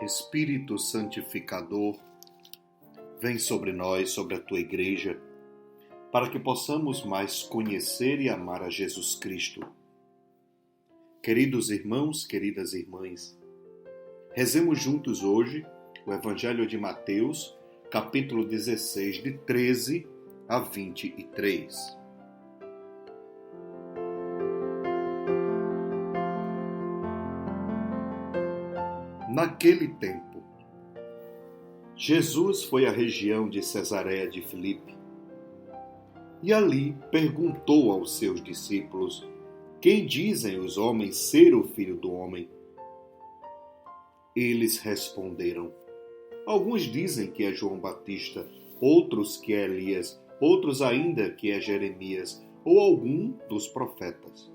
Espírito Santificador, vem sobre nós, sobre a Tua Igreja, para que possamos mais conhecer e amar a Jesus Cristo. Queridos irmãos, queridas irmãs, rezemos juntos hoje o Evangelho de Mateus, capítulo 16, de 13 a 23. Naquele tempo, Jesus foi à região de Cesareia de Filipe e ali perguntou aos seus discípulos: quem dizem os homens ser o Filho do Homem? Eles responderam: alguns dizem que é João Batista, outros que é Elias, outros ainda que é Jeremias ou algum dos profetas.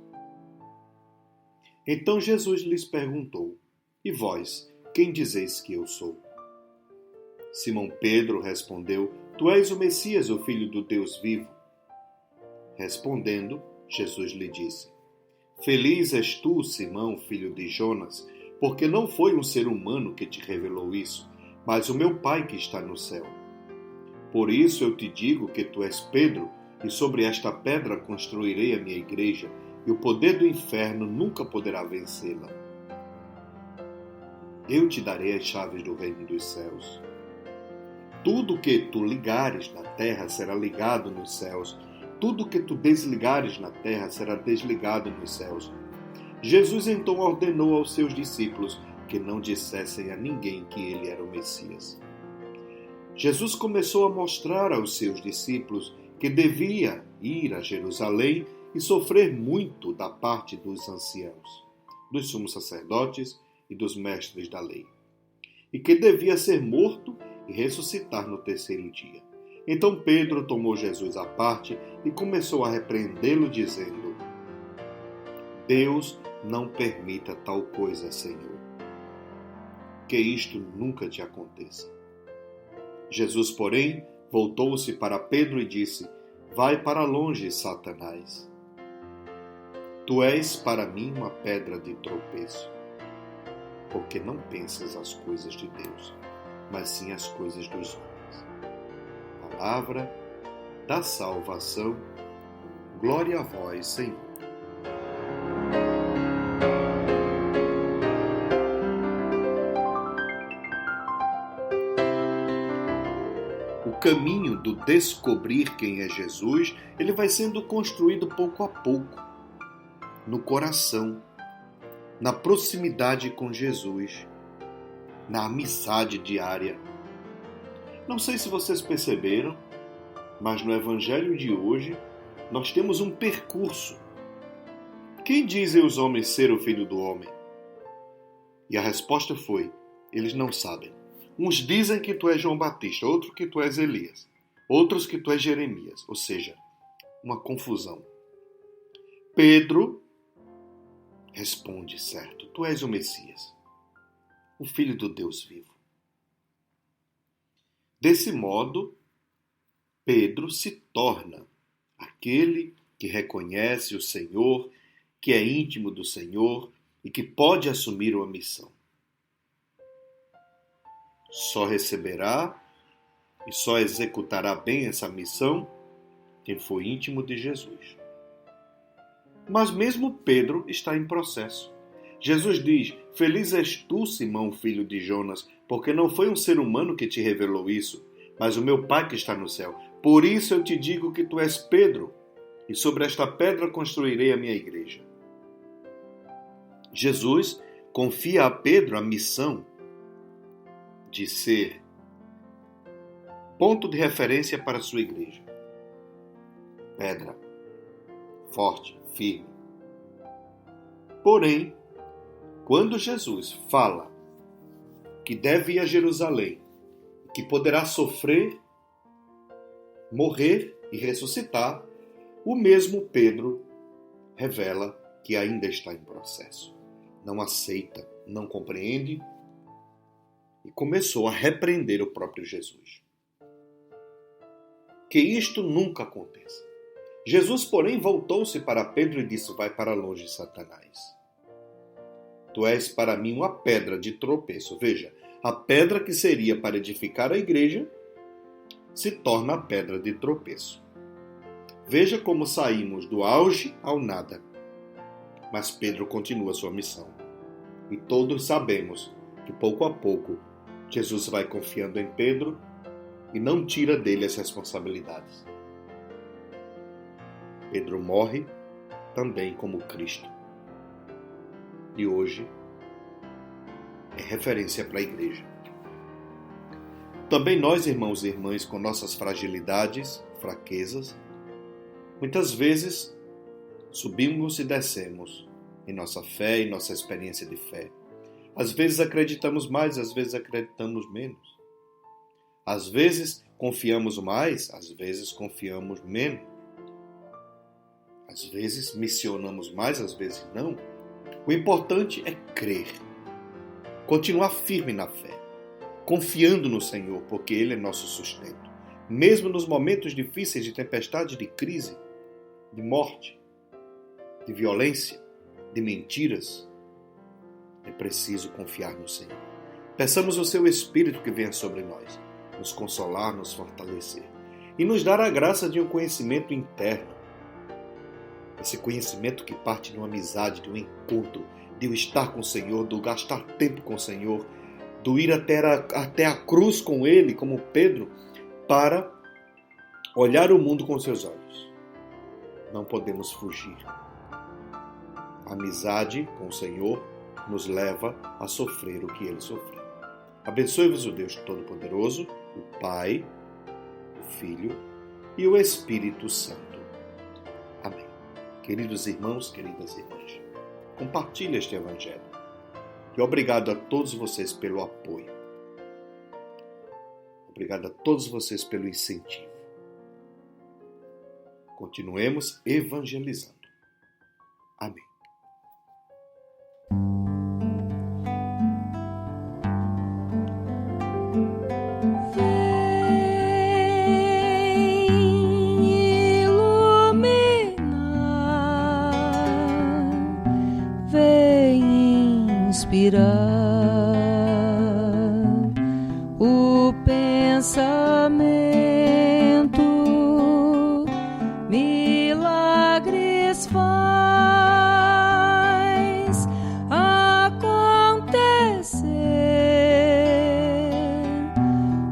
Então Jesus lhes perguntou: e vós, quem dizeis que eu sou? Simão Pedro respondeu: tu és o Messias, o Filho do Deus vivo. Respondendo, Jesus lhe disse: feliz és tu, Simão, filho de Jonas, porque não foi um ser humano que te revelou isso, mas o meu Pai que está no céu. Por isso eu te digo que tu és Pedro, e sobre esta pedra construirei a minha igreja, e o poder do inferno nunca poderá vencê-la. Eu te darei as chaves do reino dos céus. Tudo que tu ligares na terra será ligado nos céus. Tudo que tu desligares na terra será desligado nos céus. Jesus então ordenou aos seus discípulos que não dissessem a ninguém que ele era o Messias. Jesus começou a mostrar aos seus discípulos que devia ir a Jerusalém e sofrer muito da parte dos anciãos, dos sumos sacerdotes e dos mestres da lei, e que devia ser morto e ressuscitar no terceiro dia. Então Pedro tomou Jesus à parte e começou a repreendê-lo, dizendo: Deus não permita tal coisa, Senhor. Que isto nunca te aconteça. Jesus, porém, voltou-se para Pedro e disse: vai para longe, Satanás. Tu és para mim uma pedra de tropeço, porque não pensas as coisas de Deus, mas sim as coisas dos homens. Palavra da salvação. Glória a vós, Senhor. O caminho do descobrir quem é Jesus, ele vai sendo construído pouco a pouco, no coração, na proximidade com Jesus, na amizade diária. Não sei se vocês perceberam, mas no Evangelho de hoje nós temos um percurso. Quem dizem os homens ser o Filho do Homem? E a resposta foi: eles não sabem. Uns dizem que tu és João Batista, outros que tu és Elias, outros que tu és Jeremias, ou seja, uma confusão. Pedro responde certo: tu és o Messias, o Filho do Deus vivo. Desse modo, Pedro se torna aquele que reconhece o Senhor, que é íntimo do Senhor e que pode assumir uma missão. Só receberá e só executará bem essa missão quem for íntimo de Jesus. Mas mesmo Pedro está em processo. Jesus diz: feliz és tu, Simão, filho de Jonas, porque não foi um ser humano que te revelou isso, mas o meu Pai que está no céu. Por isso eu te digo que tu és Pedro, e sobre esta pedra construirei a minha igreja. Jesus confia a Pedro a missão de ser ponto de referência para a sua igreja. Pedra forte, firme. Porém, quando Jesus fala que deve ir a Jerusalém, que poderá sofrer, morrer e ressuscitar, o mesmo Pedro revela que ainda está em processo. Não aceita, não compreende e começou a repreender o próprio Jesus. Que isto nunca aconteça. Jesus, porém, voltou-se para Pedro e disse: vai para longe, Satanás. Tu és para mim uma pedra de tropeço. Veja, a pedra que seria para edificar a igreja se torna a pedra de tropeço. Veja como saímos do auge ao nada. Mas Pedro continua sua missão. E todos sabemos que pouco a pouco Jesus vai confiando em Pedro e não tira dele as responsabilidades. Pedro morre também como Cristo. E hoje é referência para a igreja. Também nós, irmãos e irmãs, com nossas fragilidades, fraquezas, muitas vezes subimos e descemos em nossa fé, em nossa experiência de fé. Às vezes acreditamos mais, às vezes acreditamos menos. Às vezes confiamos mais, às vezes confiamos menos. Às vezes missionamos mais, às vezes não. O importante é crer, continuar firme na fé, confiando no Senhor, porque Ele é nosso sustento. Mesmo nos momentos difíceis de tempestade, de crise, de morte, de violência, de mentiras, é preciso confiar no Senhor. Peçamos o Seu Espírito que venha sobre nós, nos consolar, nos fortalecer e nos dar a graça de um conhecimento interno. Esse conhecimento que parte de uma amizade, de um encontro, de eu estar com o Senhor, do gastar tempo com o Senhor, do ir até a cruz com Ele, como Pedro, para olhar o mundo com seus olhos. Não podemos fugir. A amizade com o Senhor nos leva a sofrer o que Ele sofreu. Abençoe-vos o Deus Todo-Poderoso, o Pai, o Filho e o Espírito Santo. Amém. Queridos irmãos, queridas irmãs, compartilhe este Evangelho. E obrigado a todos vocês pelo apoio. Obrigado a todos vocês pelo incentivo. Continuemos evangelizando. Amém. Inspirar o pensamento, milagres faz acontecer,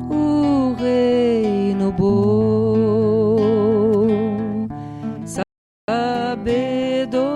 o reino bom, sabedoria.